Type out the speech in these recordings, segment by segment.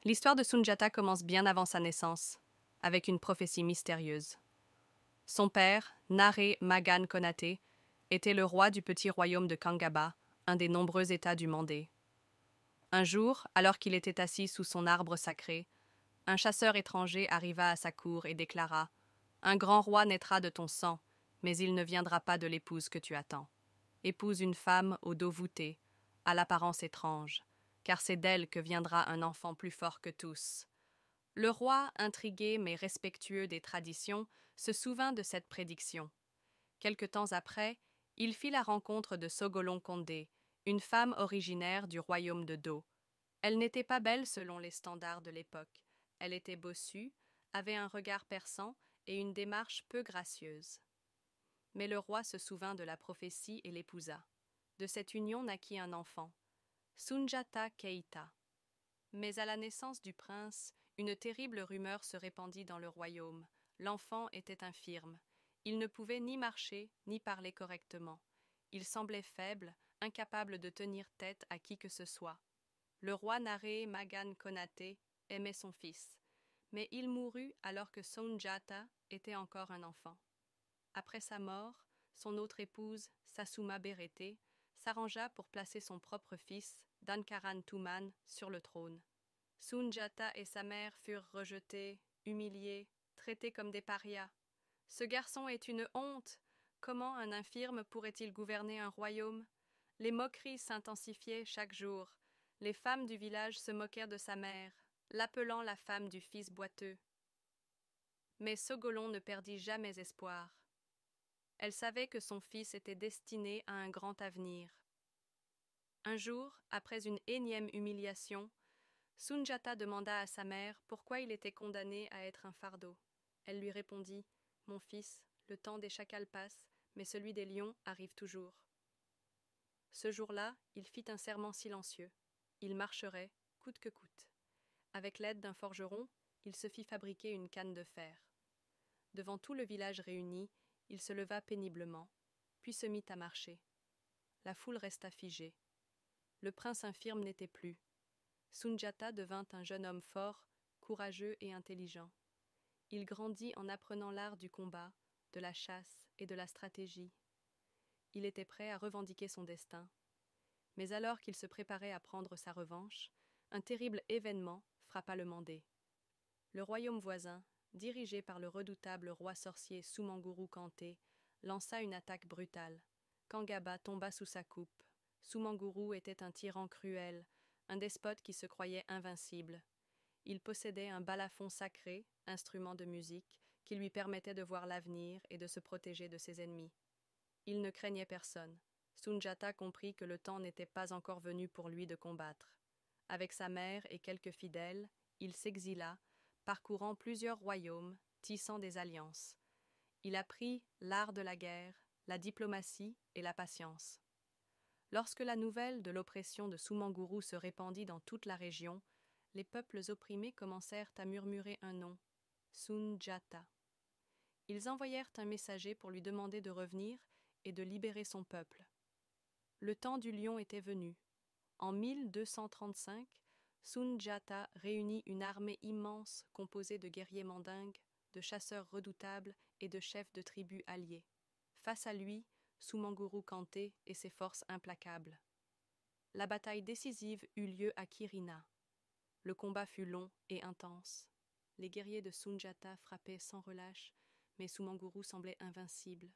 L'histoire de Sunjata commence bien avant sa naissance, avec une prophétie mystérieuse. Son père, Nare Magan Konate, était le roi du petit royaume de Kangaba, un des nombreux États du Mandé. Un jour, alors qu'il était assis sous son arbre sacré, un chasseur étranger arriva à sa cour et déclara « Un grand roi naîtra de ton sang, mais il ne viendra pas de l'épouse que tu attends. Épouse une femme au dos voûté, à l'apparence étrange, car c'est d'elle que viendra un enfant plus fort que tous. » Le roi, intrigué mais respectueux des traditions, se souvint de cette prédiction. Quelque temps après, il fit la rencontre de Sogolon Kondé, une femme originaire du royaume de Do. Elle n'était pas belle selon les standards de l'époque. Elle était bossue, avait un regard perçant et une démarche peu gracieuse. Mais le roi se souvint de la prophétie et l'épousa. De cette union naquit un enfant, Sunjata Keita. Mais à la naissance du prince, une terrible rumeur se répandit dans le royaume. L'enfant était infirme. Il ne pouvait ni marcher, ni parler correctement. Il semblait faible, incapable de tenir tête à qui que ce soit. Le roi Nare Magan Konate aimait son fils, mais il mourut alors que Sunjata était encore un enfant. Après sa mort, son autre épouse, Sasuma Berete, s'arrangea pour placer son propre fils, Dankaran Tuman, sur le trône. Sunjata et sa mère furent rejetés, humiliés, traités comme des parias. Ce garçon est une honte. Comment un infirme pourrait-il gouverner un royaume? Les moqueries s'intensifiaient chaque jour. Les femmes du village se moquèrent de sa mère, l'appelant la femme du fils boiteux. Mais Sogolon ne perdit jamais espoir. Elle savait que son fils était destiné à un grand avenir. Un jour, après une énième humiliation, Sunjata demanda à sa mère pourquoi il était condamné à être un fardeau. Elle lui répondit « Mon fils, le temps des chacals passe, mais celui des lions arrive toujours. » Ce jour-là, il fit un serment silencieux. Il marcherait, coûte que coûte. Avec l'aide d'un forgeron, il se fit fabriquer une canne de fer. Devant tout le village réuni, il se leva péniblement, puis se mit à marcher. La foule resta figée. Le prince infirme n'était plus. Sunjata devint un jeune homme fort, courageux et intelligent. Il grandit en apprenant l'art du combat, de la chasse et de la stratégie. Il était prêt à revendiquer son destin. Mais alors qu'il se préparait à prendre sa revanche, un terrible événement frappa le Mandé. Le royaume voisin, dirigé par le redoutable roi sorcier Soumanguru Kanté, lança une attaque brutale. Kangaba tomba sous sa coupe. Soumanguru était un tyran cruel, un despote qui se croyait invincible. Il possédait un balafon sacré, instrument de musique, qui lui permettait de voir l'avenir et de se protéger de ses ennemis. Il ne craignait personne. Sunjata comprit que le temps n'était pas encore venu pour lui de combattre. Avec sa mère et quelques fidèles, il s'exila, parcourant plusieurs royaumes, tissant des alliances. Il apprit l'art de la guerre, la diplomatie et la patience. Lorsque la nouvelle de l'oppression de Soumanguru se répandit dans toute la région, les peuples opprimés commencèrent à murmurer un nom, Sunjata. Ils envoyèrent un messager pour lui demander de revenir et de libérer son peuple. Le temps du lion était venu. En 1235, Sunjata réunit une armée immense composée de guerriers mandingues, de chasseurs redoutables et de chefs de tribus alliés. Face à lui, Soumanguru Kanté et ses forces implacables. La bataille décisive eut lieu à Kirina. Le combat fut long et intense. Les guerriers de Sunjata frappaient sans relâche, mais Soumanguru semblait invincible.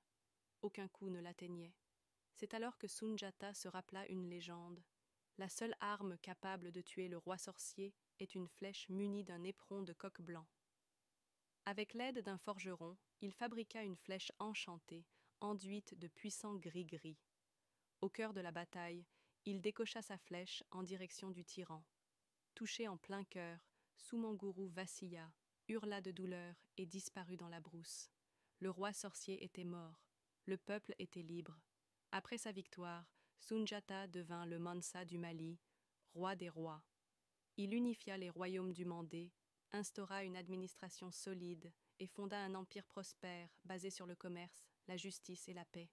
Aucun coup ne l'atteignait. C'est alors que Sunjata se rappela une légende. La seule arme capable de tuer le roi sorcier est une flèche munie d'un éperon de coq blanc. Avec l'aide d'un forgeron, il fabriqua une flèche enchantée, enduite de puissants gris-gris. Au cœur de la bataille, il décocha sa flèche en direction du tyran. Touché en plein cœur, Soumanguru vacilla, hurla de douleur et disparut dans la brousse. Le roi sorcier était mort. Le peuple était libre. Après sa victoire, Sunjata devint le Mansa du Mali, roi des rois. Il unifia les royaumes du Mandé, instaura une administration solide et fonda un empire prospère basé sur le commerce, la justice et la paix.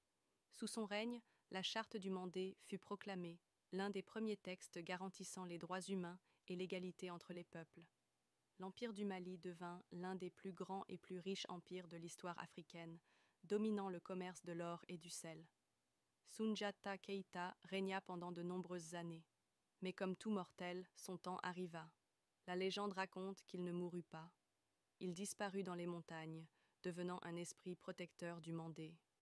Sous son règne, la charte du Mandé fut proclamée, l'un des premiers textes garantissant les droits humains et l'égalité entre les peuples. L'Empire du Mali devint l'un des plus grands et plus riches empires de l'histoire africaine, dominant le commerce de l'or et du sel. Soundiata Keïta régna pendant de nombreuses années. Mais comme tout mortel, son temps arriva. La légende raconte qu'il ne mourut pas. Il disparut dans les montagnes, devenant un esprit protecteur du Mandé.